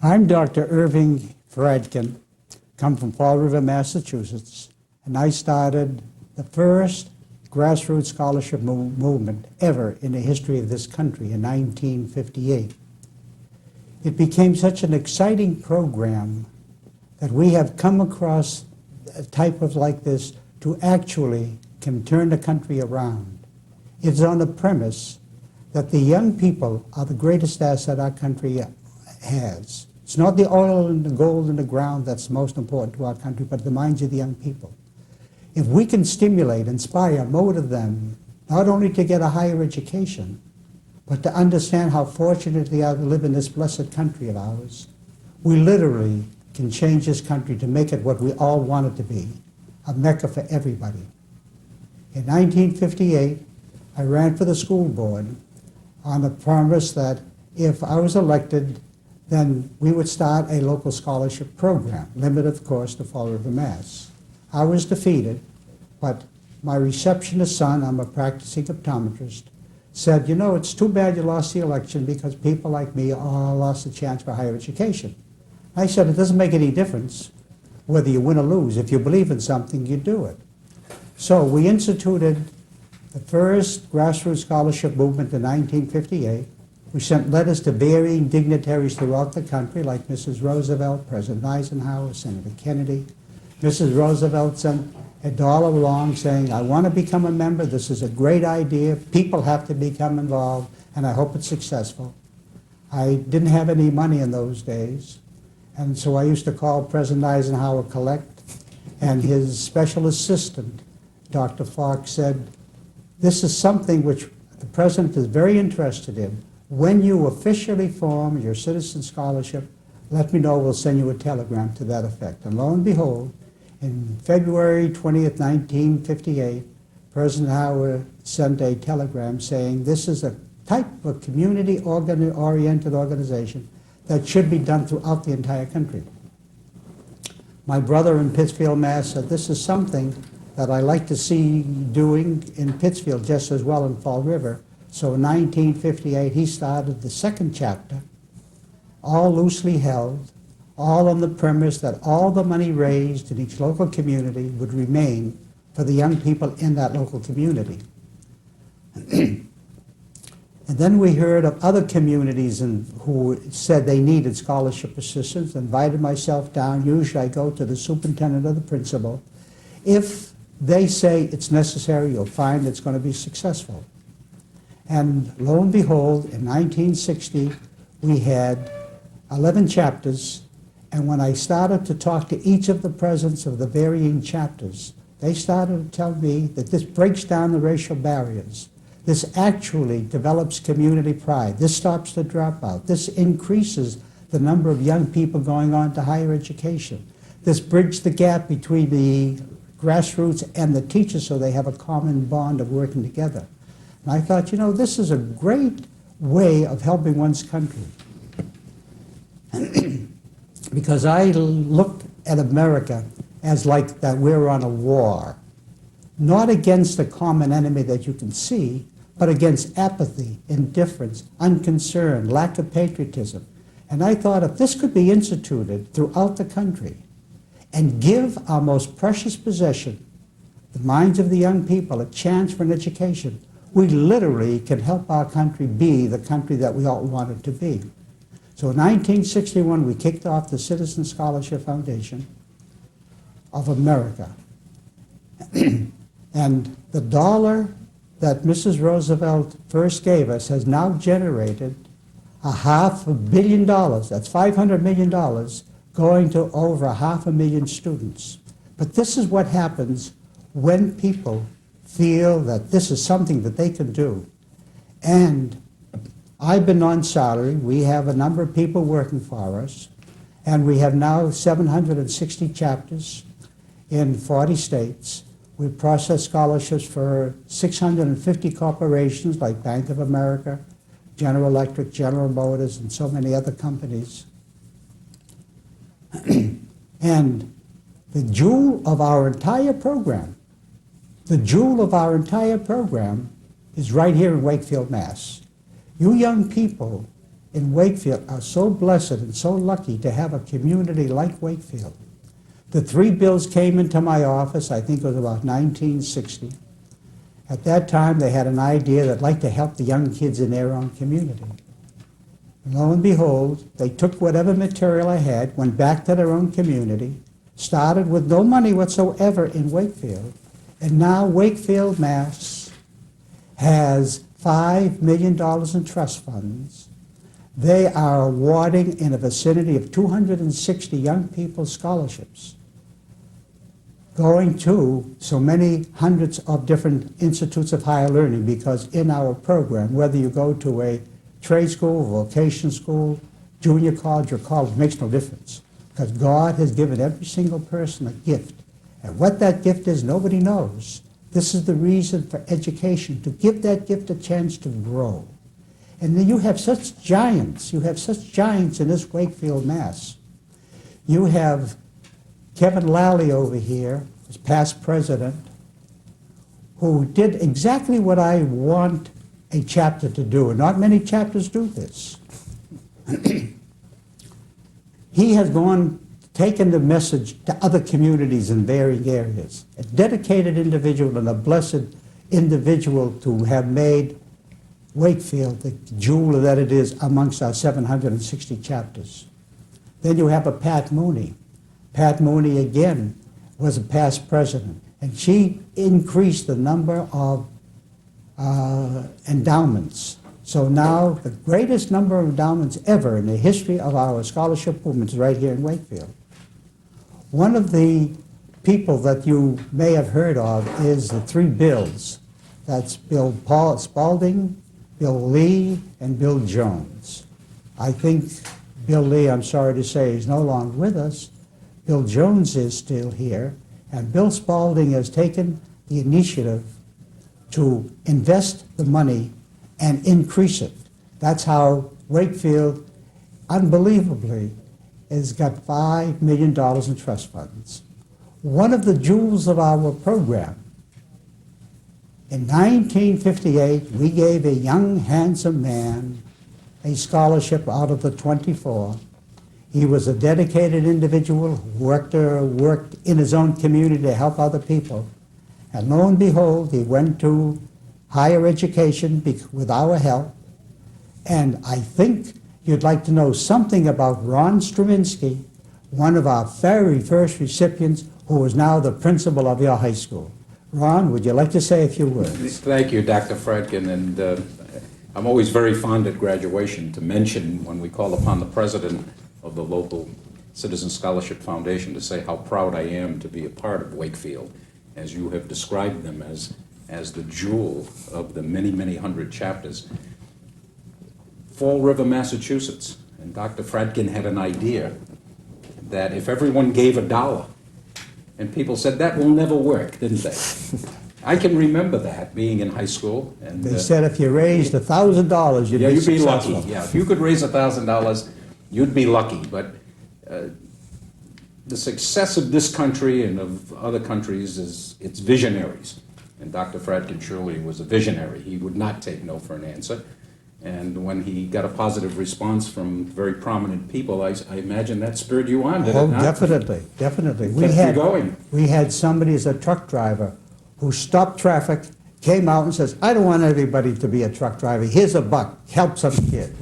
I'm Dr. Irving Fradkin, come from Fall River, Massachusetts, and I started the first grassroots scholarship movement ever in the history of this country in 1958. It became such an exciting program that we have come across a type of like this to actually can turn the country around. It's on the premise that the young people are the greatest asset our country has. It's not the oil and the gold in the ground that's most important to our country, but the minds of the young people. If we can stimulate, inspire, motivate them, not only to get a higher education, but to understand how fortunate they are to live in this blessed country of ours, we literally can change this country to make it what we all want it to be, a Mecca for everybody. In 1958, I ran for the school board on the promise that if I was elected, then we would start a local scholarship program, limited, of course, to Fall River, Mass. I was defeated, but my receptionist son, I'm a practicing optometrist, said, you know, it's too bad you lost the election because people like me all lost a chance for higher education. I said, it doesn't make any difference whether you win or lose. If you believe in something, you do it. So we instituted the first grassroots scholarship movement in 1958. We sent letters to varying dignitaries throughout the country, like Mrs. Roosevelt, President Eisenhower, Senator Kennedy. Mrs. Roosevelt sent $1 along saying, I want to become a member. This is a great idea. People have to become involved, and I hope it's successful. I didn't have any money in those days, and so I used to call President Eisenhower collect, and his special assistant, Dr. Fox, said, this is something which the President is very interested in. When you officially form your citizen scholarship, let me know, we'll send you a telegram to that effect. And lo and behold, in February 20th, 1958, President Howard sent a telegram saying this is a type of community-oriented organization that should be done throughout the entire country. My brother in Pittsfield, Mass. said this is something that I like to see doing in Pittsfield just as well in Fall River. So in 1958, he started the second chapter, all loosely held, all on the premise that all the money raised in each local community would remain for the young people in that local community. And then we heard of other communities who said they needed scholarship assistance, invited myself down. Usually I go to the superintendent or the principal. If they say it's necessary, you'll find it's going to be successful. And lo and behold, in 1960, we had 11 chapters, and when I started to talk to each of the presidents of the varying chapters, they started to tell me that this breaks down the racial barriers. This actually develops community pride. This stops the dropout. This increases the number of young people going on to higher education. This bridges the gap between the grassroots and the teachers so they have a common bond of working together. And I thought, you know, this is a great way of helping one's country. Because I look at America as like that we're on a war, not against a common enemy that you can see, but against apathy, indifference, unconcern, lack of patriotism. And I thought if this could be instituted throughout the country and give our most precious possession, the minds of the young people, a chance for an education, we literally can help our country be the country that we all want it to be. So in 1961, we kicked off the Citizen Scholarship Foundation of America. And the dollar that Mrs. Roosevelt first gave us has now generated $500 million. That's $500 million going to over 500,000 students. But this is what happens when people feel that this is something that they can do. And I've been on salary. We have a number of people working for us, and we have now 760 chapters in 40 states. We process scholarships for 650 corporations like Bank of America, General Electric, General Motors, and so many other companies. And the jewel of our entire program, is right here in Wakefield, Mass. You young people in Wakefield are so blessed and so lucky to have a community like Wakefield. The three bills came into my office, I think it was about 1960. At that time, they had an idea that like to help the young kids in their own community. And lo and behold, they took whatever material I had, went back to their own community, started with no money whatsoever in Wakefield, and now Wakefield, Mass. has $5 million in trust funds. They are awarding in a vicinity of 260 young people scholarships, going to so many hundreds of different institutes of higher learning, because in our program, whether you go to a trade school, vocation school, junior college, or college, makes no difference, because God has given every single person a gift. And what that gift is, nobody knows. This is the reason for education, to give that gift a chance to grow. And then you have such giants in this Wakefield, Mass. You have Kevin Lally over here, as past president, who did exactly what I want a chapter to do, and not many chapters do this. He has taken the message to other communities in varying areas. A dedicated individual and a blessed individual to have made Wakefield the jewel that it is amongst our 760 chapters. Then you have a Pat Mooney. Pat Mooney, again, was a past president, and she increased the number of endowments. So now the greatest number of endowments ever in the history of our scholarship movement is right here in Wakefield. One of the people that you may have heard of is the three Bills. That's Bill Spalding, Bill Lee, and Bill Jones. I think Bill Lee, I'm sorry to say, is no longer with us. Bill Jones is still here, and Bill Spalding has taken the initiative to invest the money and increase it. That's how Wakefield, unbelievably, has got $5 million in trust funds. One of the jewels of our program, in 1958, we gave a young, handsome man a scholarship out of the 24. He was a dedicated individual who worked in his own community to help other people. And lo and behold, he went to higher education with our help. And I think you'd like to know something about Ron Stravinsky, one of our very first recipients, who is now the principal of your high school. Ron, would you like to say a few words? Thank you, Dr. Fredkin. And I'm always very fond at graduation to mention, when we call upon the president of the local Citizen Scholarship Foundation, to say how proud I am to be a part of Wakefield, as you have described them as the jewel of the many, many hundred chapters. Fall River, Massachusetts, and Dr. Fredkin had an idea that if everyone gave $1, and people said, that will never work, didn't they? I can remember that, being in high school. And they said if you raised $1,000, you'd be successful. Lucky. Yeah, if you could raise $1,000, you'd be lucky. But the success of this country and of other countries is its visionaries. And Dr. Fredkin surely was a visionary. He would not take no for an answer. And when he got a positive response from very prominent people, I imagine that spurred you on, did it not? Definitely, definitely. We had somebody as a truck driver who stopped traffic, came out and says, I don't want everybody to be a truck driver. Here's $1, help some kid.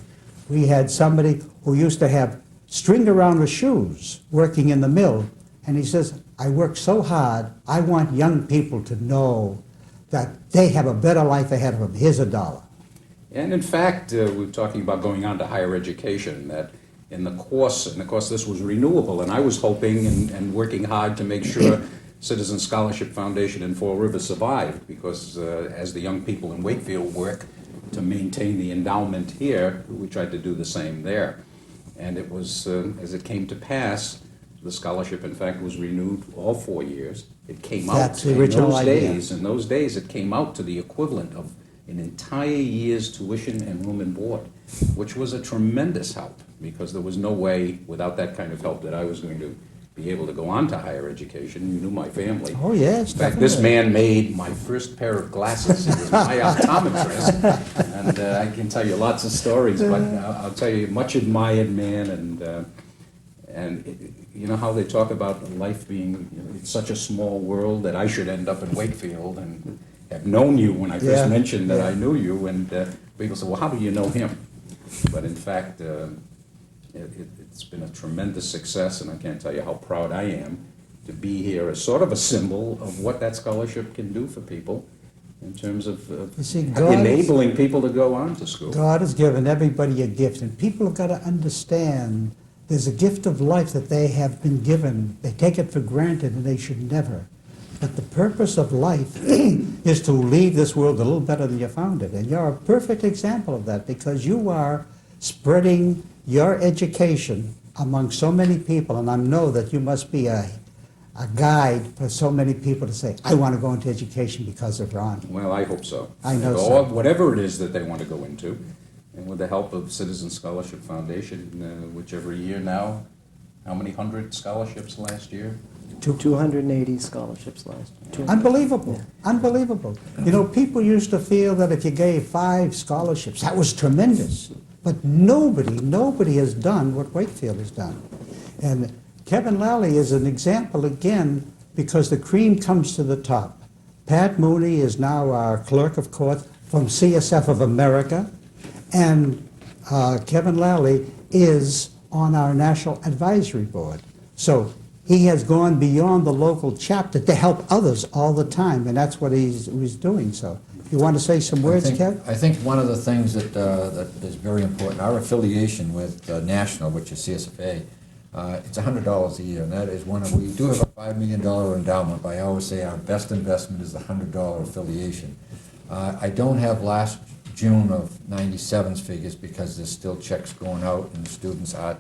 We had somebody who used to have string around his shoes working in the mill, and he says, I work so hard, I want young people to know that they have a better life ahead of them. Here's $1. And in fact, we're talking about going on to higher education, that in the course, and of course this was renewable, and I was hoping and working hard to make sure Citizen Scholarship Foundation in Fall River survived, because as the young people in Wakefield work to maintain the endowment here, we tried to do the same there. And it was, as it came to pass, the scholarship, in fact, was renewed all 4 years. It came out That's the original idea. in those days, it came out to the equivalent of an entire year's tuition and room and board, which was a tremendous help, because there was no way, without that kind of help, that I was going to be able to go on to higher education. You knew my family. Oh, yes, In fact, this definitely. man made my first pair of glasses. He was my optometrist, and I can tell you lots of stories, but I'll tell you, much admired man, and you know how they talk about life being, it's such a small world that I should end up in Wakefield and have known you when I first Yeah, mentioned that yeah. I knew you, and people say, well, how do you know him? But in fact, it's been a tremendous success, and I can't tell you how proud I am to be here as sort of a symbol of what that scholarship can do for people in terms of You see, God is- enabling people to go on to school. God has given everybody a gift, and people have got to understand there's a gift of life that they have been given. They take it for granted, and they should never. But the purpose of life is to leave this world a little better than you found it. And you're a perfect example of that, because you are spreading your education among so many people, and I know that you must be a guide for so many people to say, I want to go into education because of Ron. Well, I hope so. I know And so. whatever it is that they want to go into, and with the help of Citizen Scholarship Foundation, which every year now, how many hundred scholarships last year? 280 scholarships last year. Unbelievable, unbelievable. You know, people used to feel that if you gave 5 scholarships, that was tremendous. But nobody has done what Wakefield has done. And Kevin Lally is an example again, because the cream comes to the top. Pat Mooney is now our clerk of court from CSF of America, and Kevin Lally is on our National Advisory Board. So he has gone beyond the local chapter to help others all the time, and that's what he's doing. So you want to say some words, Kev? I think one of the things that is very important, our affiliation with National, which is CSFA, it's $100 a year, and that is we do have a $5 million endowment, but I always say our best investment is the $100 affiliation. I don't have last June of 97's figures because there's still checks going out and students are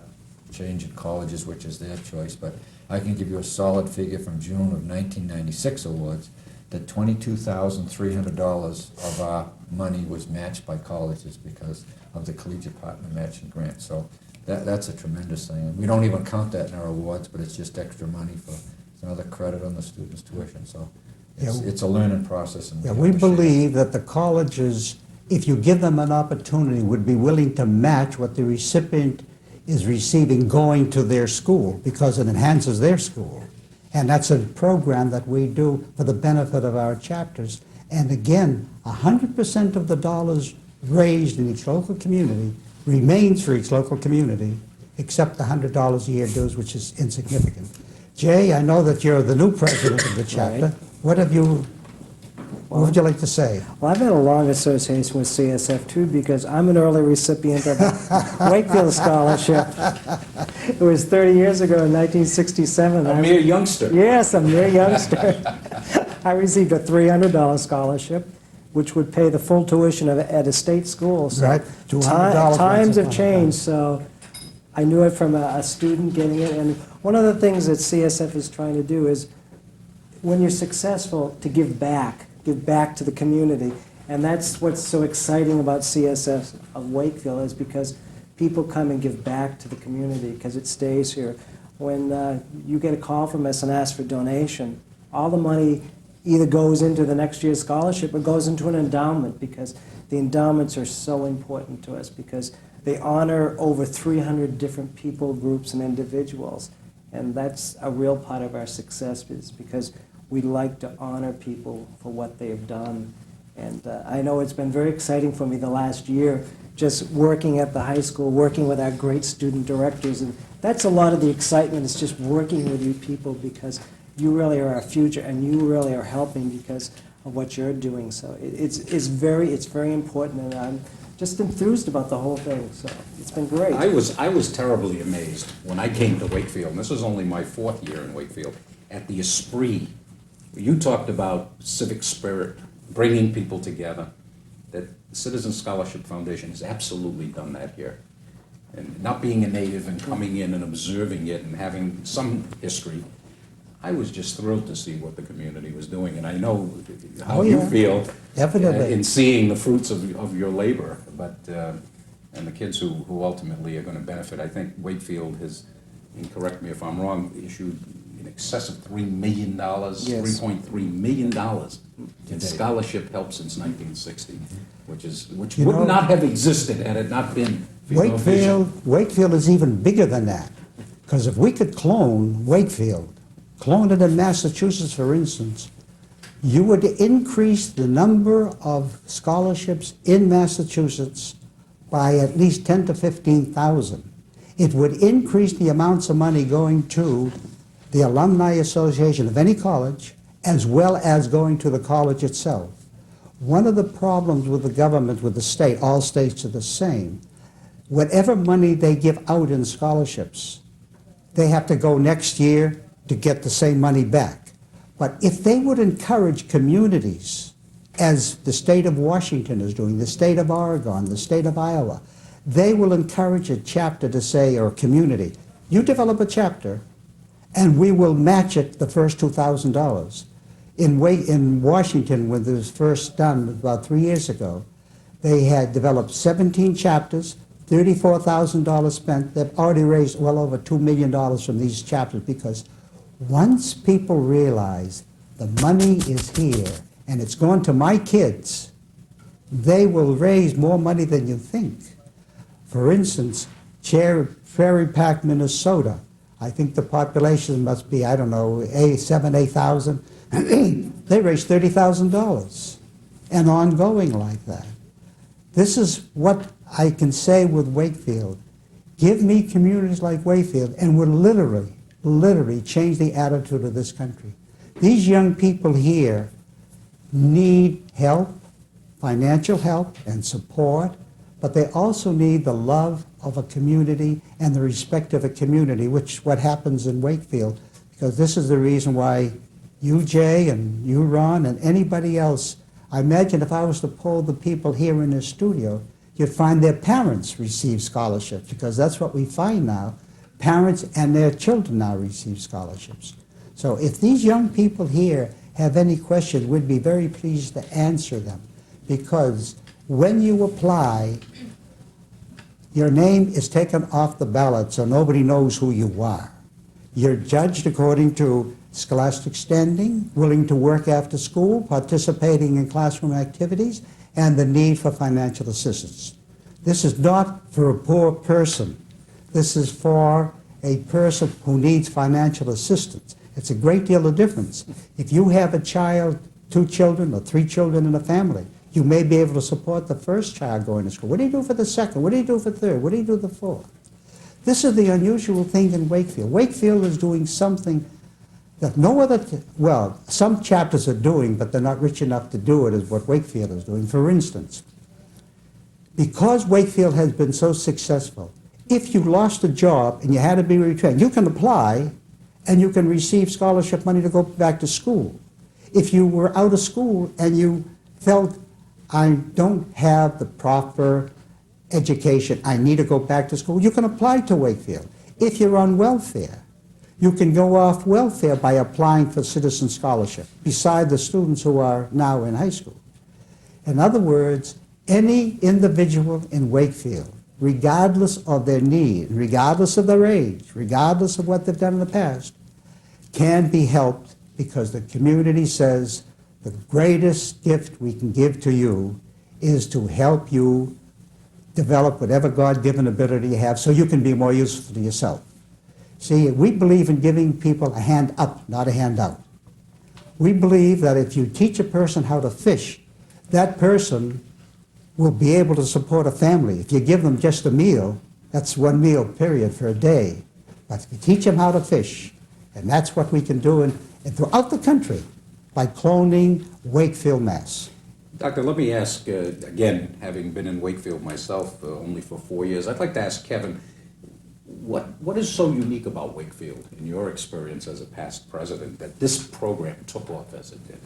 changing colleges, which is their choice, but I can give you a solid figure from June of 1996 awards that $22,300 of our money was matched by colleges because of the Collegiate Partner Matching Grant. So that's a tremendous thing. And we don't even count that in our awards, but it's just extra money for it's another credit on the student's tuition. So it's a learning process. And Yeah, we believe that the colleges, if you give them an opportunity, would be willing to match what the recipient is receiving going to their school, because it enhances their school. And that's a program that we do for the benefit of our chapters. And again, 100% of the dollars raised in each local community remains for each local community, except the $100 a year dues, which is insignificant. Jay, I know that you're the new president of the chapter. Right. What would you like to say? Well, I've had a long association with CSF too, because I'm an early recipient of the Wakefield Scholarship. It was 30 years ago in 1967. A mere youngster. Yes, a mere youngster. I received a $300 scholarship, which would pay the full tuition at a state school. So Right, $200 times have once upon a changed, time. so I knew it from a student getting it. And one of the things that CSF is trying to do is, when you're successful, to give back to the community. And that's what's so exciting about CSF of Wakefield, is because people come and give back to the community because it stays here. When you get a call from us and ask for donation, all the money either goes into the next year's scholarship or goes into an endowment, because the endowments are so important to us, because they honor over 300 different people, groups, and individuals. And that's a real part of our success, is because we like to honor people for what they've done. And I know it's been very exciting for me the last year, just working at the high school, working with our great student directors. And that's a lot of the excitement, is just working with you people, because you really are our future, and you really are helping because of what you're doing. So it's very important, and I'm just enthused about the whole thing. So it's been great. I was terribly amazed when I came to Wakefield, and this was only my 4th year in Wakefield, at the esprit. You talked about civic spirit, bringing people together. That Citizen Scholarship Foundation has absolutely done that here. And not being a native and coming in and observing it and having some history, I was just thrilled to see what the community was doing. And I know how you feel Definitely. in seeing the fruits of your labor, but and the kids who ultimately are going to benefit. I think Wakefield has and correct me if I'm wrong, issued in excess of $3 million, Yes. $3.3 million in Today. scholarship help since 1960, which You would know- not have existed had it not been for your vision. Wakefield is even bigger than that. Because if we could clone Wakefield, clone it in Massachusetts, for instance, you would increase the number of scholarships in Massachusetts by at least 10 to 15,000. It would increase the amounts of money going to the Alumni Association of any college, as well as going to the college itself. One of the problems with the government, with the state, all states are the same, whatever money they give out in scholarships, they have to go next year to get the same money back. But if they would encourage communities, as the state of Washington is doing, the state of Oregon, the state of Iowa, they will encourage a chapter to say, or a community, you develop a chapter, and we will match it the first $2,000. In Washington, when this was first done about 3 years ago, they had developed 17 chapters, $34,000 spent. They've already raised well over $2 million from these chapters, because once people realize the money is here and it's going to my kids, they will raise more money than you think. For instance, Prairie Pack, Minnesota, I think the population must be, I don't know, 8,000. They raised $30,000 and ongoing like that. This is what I can say with Wakefield. Give me communities like Wakefield, and we'll literally change the attitude of this country. These young people here need help, financial help and support, but they also need the love of a community and the respect of a community, which is what happens in Wakefield, because this is the reason why you, Jay, and you, Ron, and anybody else, I imagine if I was to poll the people here in this studio, you'd find their parents receive scholarships, because that's what we find now. Parents and their children now receive scholarships. So if these young people here have any questions, we'd be very pleased to answer them, because when you apply, your name is taken off the ballot so nobody knows who you are. You're judged according to scholastic standing, willing to work after school, participating in classroom activities, and the need for financial assistance. This is not for a poor person. This is for a person who needs financial assistance. It's a great deal of difference. If you have a child, 2 children, or 3 children in a family, you may be able to support the first child going to school. What do you do for the second? What do you do for the third? What do you do for the fourth? This is the unusual thing in Wakefield. Wakefield is doing something that no other, well, some chapters are doing, but they're not rich enough to do it, is what Wakefield is doing. For instance, because Wakefield has been so successful, if you lost a job and you had to be retrained, you can apply and you can receive scholarship money to go back to school. If you were out of school and you felt, I don't have the proper education, I need to go back to school, you can apply to Wakefield. If you're on welfare, you can go off welfare by applying for citizen scholarship, beside the students who are now in high school. In other words, any individual in Wakefield, regardless of their need, regardless of their age, regardless of what they've done in the past, can be helped, because the community says the greatest gift we can give to you is to help you develop whatever God-given ability you have so you can be more useful to yourself. See, we believe in giving people a hand up, not a hand out. We believe that if you teach a person how to fish, that person will be able to support a family. If you give them just a meal, that's 1 meal period for a day. But if you teach them how to fish, and that's what we can do and throughout the country by cloning Wakefield, Mass. Doctor, let me ask, again, having been in Wakefield myself only for 4 years, I'd like to ask Kevin, what is so unique about Wakefield, in your experience as a past president, that this program took off as it did?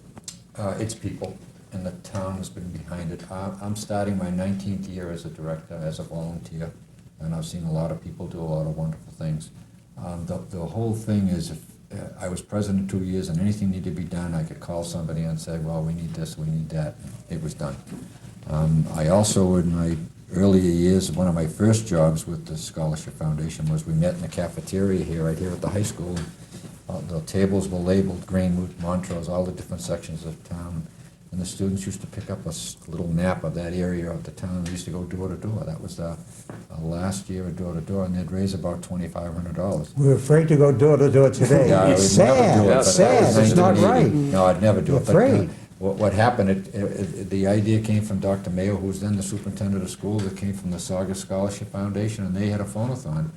It's people, and the town has been behind it. I'm starting my 19th year as a director, as a volunteer, and I've seen a lot of people do a lot of wonderful things. The whole thing is, if I was president 2 years and anything needed to be done, I could call somebody and say, well, we need this, we need that. It was done. I also, in my earlier years, one of my first jobs with the Scholarship Foundation was we met in the cafeteria here, right here at the high school. The tables were labeled Greenwood, Montrose, all the different sections of town. And the students used to pick up a little map of that area of the town. We used to go door to door. That was the last year of door to door, and they'd raise about $2,500. We're afraid to go door to door today. Yeah, I It's would never sad, do it, it's but that was sad, it's not 1980. right. No, I'd never do You're it. But, afraid. what happened, the idea came from Dr. Mayo, who was then the superintendent of schools. It came from the Saga Scholarship Foundation, and they had a phone-a-thon,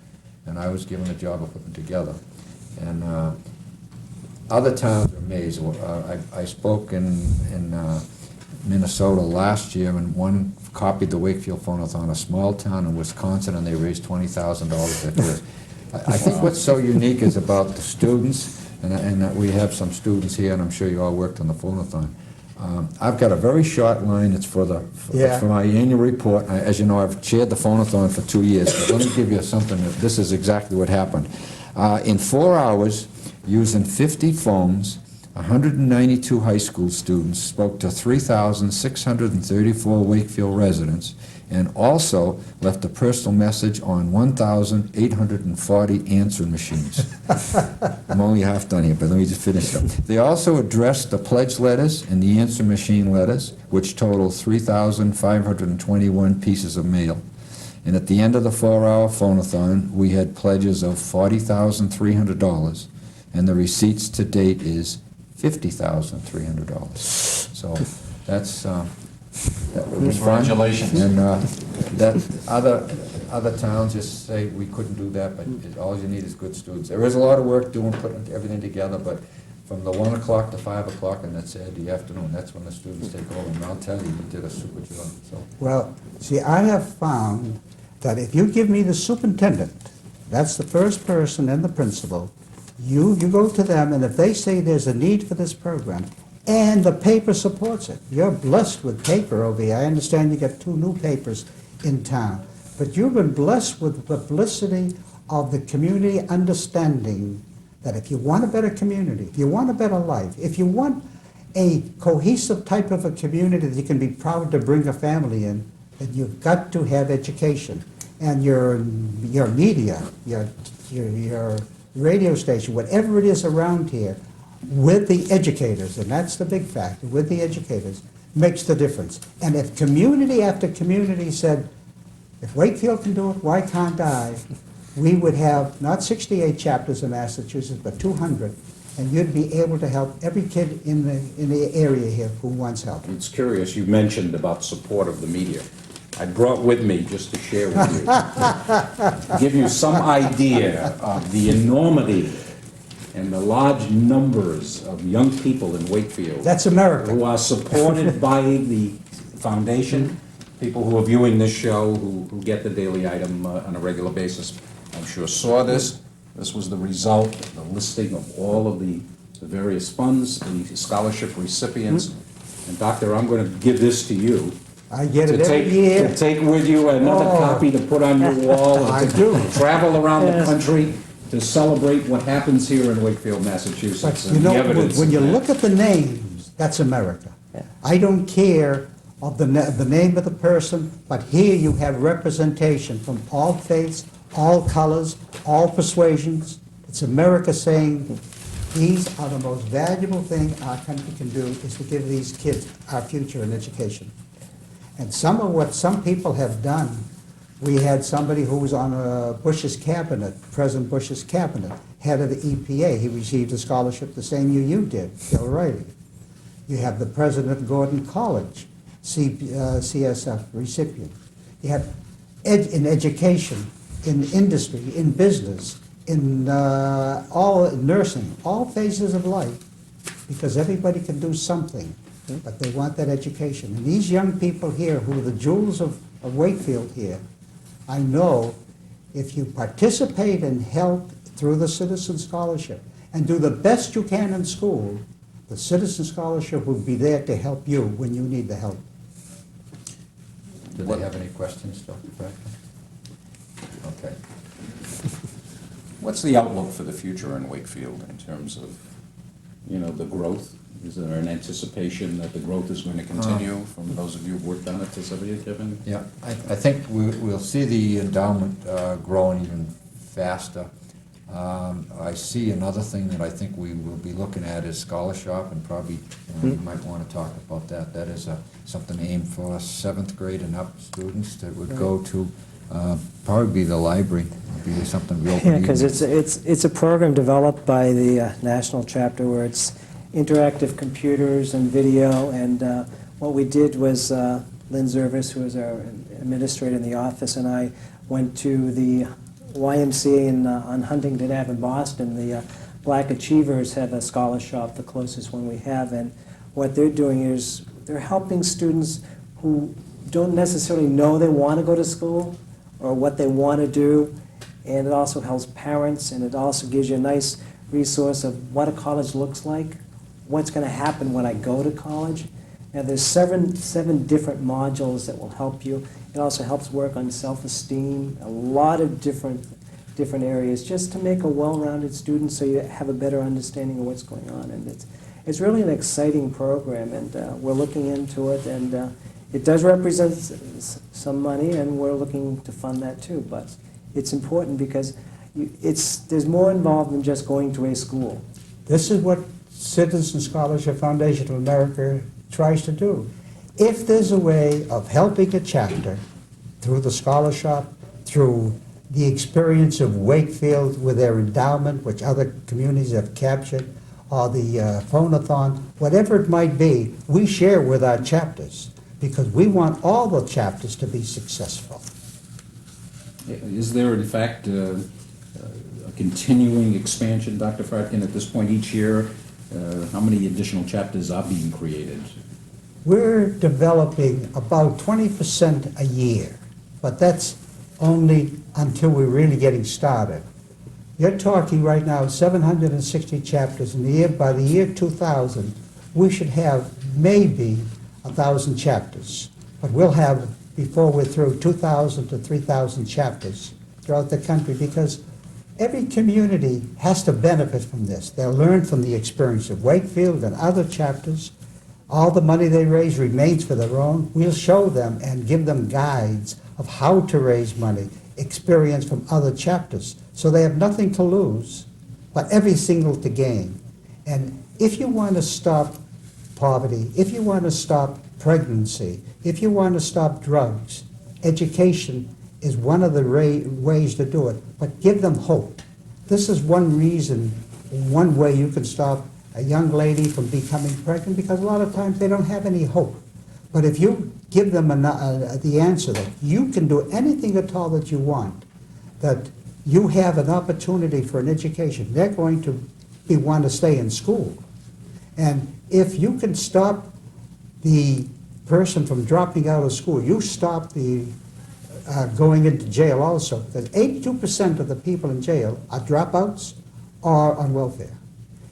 and I was given the job of putting it together. And other towns are amazed. I spoke in Minnesota last year, and one copied the Wakefield phone-a-thon, a small town in Wisconsin, and they raised $20,000 that year. I think what's so unique is about the students, and we have some students here, and I'm sure you all worked on the phone-a-thon. I've got a very short line. It's for my annual report. As you know, I've chaired the phone-a-thon for 2 years, but let me give you something. This is exactly what happened. In 4 hours, using 50 phones, 192 high school students spoke to 3,634 Wakefield residents, and also left a personal message on 1,840 answering machines. I'm only half done here, but let me just finish up. They also addressed the pledge letters and the answering machine letters, which total 3,521 pieces of mail. And at the end of the 4-hour phone-a-thon, we had pledges of $40,300, and the receipts to date is $50,300. So that's that would be fun. Congratulations. And that other towns just say we couldn't do that, but all you need is good students. There is a lot of work doing, putting everything together, but from the 1 o'clock to 5 o'clock, and that's the afternoon, that's when the students take over. And I'll tell you, you did a super job. So. Well, see, I have found that if you give me the superintendent, that's the first person and the principal, you go to them, and if they say there's a need for this program, and the paper supports it, you're blessed with paper over here. I understand you got 2 new papers in town, but you've been blessed with the publicity of the community understanding that if you want a better community, if you want a better life, if you want a cohesive type of a community that you can be proud to bring a family in, then you've got to have education. And your media, your radio station, whatever it is around here, with the educators, and that's the big factor, with the educators, makes the difference. And if community after community said, if Wakefield can do it, why can't I? We would have not 68 chapters in Massachusetts, but 200, and you'd be able to help every kid in the area here who wants help. It's curious, you mentioned about support of the media. I brought with me, just to share with you, to give you some idea of the enormity and the large numbers of young people in Wakefield. That's America. Who are supported by the foundation, people who are viewing this show, who get the daily item on a regular basis, I'm sure saw this. This was the result, the listing of all of the various funds, the scholarship recipients. And Doctor, I'm going to give this to you. I get To it every year. to take with you, another Oh. copy to put on your wall. I to do. Travel around the Yes. country to celebrate what happens here in Wakefield, Massachusetts. But you and the know, evidence when of you that. look at the names, that's America. I don't care of the name of the person, but here you have representation from all faiths, all colors, all persuasions. It's America saying, these are the most valuable thing our country can do, is to give these kids our future in education. And some of what some people have done, we had somebody who was on Bush's cabinet, President Bush's cabinet, head of the EPA. He received a scholarship the same year you did, Bill Riley. You have the president of Gordon College, CSF recipient. You have in education, in industry, in business, in all nursing, all phases of life, because everybody can do something, but they want that education. And these young people here, who are the jewels of Wakefield here, I know if you participate and help through the Citizen Scholarship and do the best you can in school, the Citizen Scholarship will be there to help you when you need the help. Do they have any questions, Dr. Franklin? Okay. What's the outlook for the future in Wakefield in terms of, the growth? Is there an anticipation that the growth is going to continue from those of you who've worked on it to somebody given? Yeah, I think we'll see the endowment growing even faster. I see another thing that I think we will be looking at is scholarship, and probably you might want to talk about that. That is something aimed for 7th grade and up students that would go to probably be the library. It'd be something real. Yeah, because it's a program developed by the national chapter where it's interactive computers and video, and what we did was Lynn Zervis, who is our administrator in the office, and I went to the YMCA on Huntington Ave in Boston. The Black Achievers have a scholarship, the closest one we have, and what they're doing is they're helping students who don't necessarily know they want to go to school or what they want to do, and it also helps parents, and it also gives you a nice resource of what a college looks like, what's going to happen when I go to college. Now there's seven different modules that will help you. It also helps work on self-esteem, a lot of different areas, just to make a well-rounded student so you have a better understanding of what's going on. And it's really an exciting program, and we're looking into it, and it does represent some money, and we're looking to fund that too. But it's important because there's more involved than just going to a school. This is what Citizen Scholarship Foundation of America tries to do. If there's a way of helping a chapter through the scholarship, through the experience of Wakefield with their endowment, which other communities have captured, or the phone-a-thon, whatever it might be, we share with our chapters because we want all the chapters to be successful. Is there, in fact, a continuing expansion, Dr. Fradkin, at this point each year? How many additional chapters are being created? We're developing about 20% a year, but that's only until we're really getting started. You're talking right now 760 chapters in the year. By the year 2000, we should have maybe 1,000 chapters, but we'll have, before we're through, 2,000 to 3,000 chapters throughout the country, because every community has to benefit from this. They'll learn from the experience of Wakefield and other chapters. All the money they raise remains for their own. We'll show them and give them guides of how to raise money, experience from other chapters. So they have nothing to lose, but every single to gain. And if you want to stop poverty, if you want to stop pregnancy, if you want to stop drugs, education is one of the ways to do it, but give them hope. This is one reason, one way you can stop a young lady from becoming pregnant, because a lot of times they don't have any hope. But if you give them the answer that you can do anything at all that you want, that you have an opportunity for an education, they're going to want to stay in school. And if you can stop the person from dropping out of school, you stop the going into jail also. Because 82% of the people in jail are dropouts or on welfare.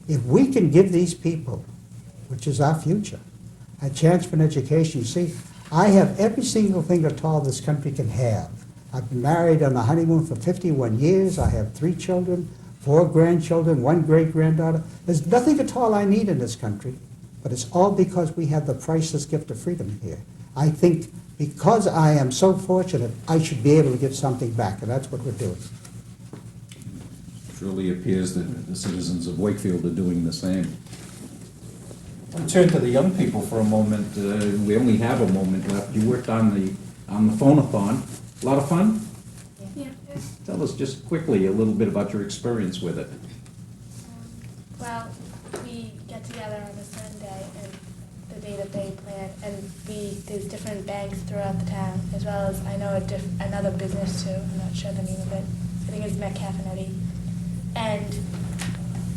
If we can give these people, which is our future, a chance for an education, you see, I have every single thing at all this country can have. I've been married on a honeymoon for 51 years. I have 3 children, 4 grandchildren, 1 great-granddaughter. There's nothing at all I need in this country, but it's all because we have the priceless gift of freedom here. I think because I am so fortunate, I should be able to give something back, and that's what we're doing. It surely appears that the citizens of Wakefield are doing the same. I'll turn to the young people for a moment. We only have a moment left. You worked on the phone-a-thon. A lot of fun? Yeah. Tell us just quickly a little bit about your experience with it. Well, we get together on a certain day and the day that they plan, and there's different banks throughout the town, as well as I know another business too. I'm not sure the name of it. I think it's Metcalf and Eddy. And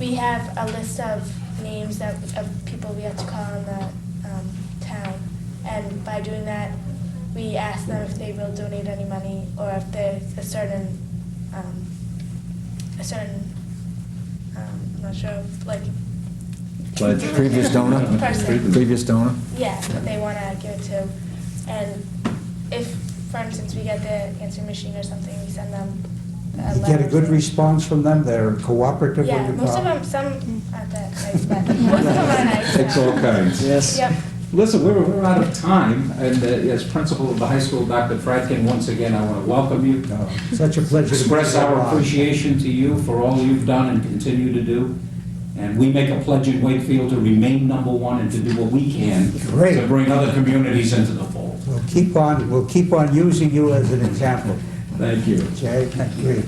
we have a list of names of people we have to call in the town, and by doing that, we ask them if they will donate any money, or if there's a certain I'm not sure, like Pledge. Previous donor? Person. Previous donor? Yeah, that they want to give it to. And if, for instance, we get the answering machine or something, we send them a You get a good letter. response from them? They're cooperative Yeah, when you most of call? them, some aren't that nice, but most of them are nice. It's all kinds. Yes. Yep. Listen, we're out of time, and as principal of the high school, Dr. Fradkin, once again, I want to welcome you. Such a pleasure to be Express our around. appreciation to you for all you've done and continue to do. And we make a pledge in Wakefield to remain #1 and to do what we can Great. to bring other communities into the fold. We'll keep on using you as an example. Thank you. Jay, great.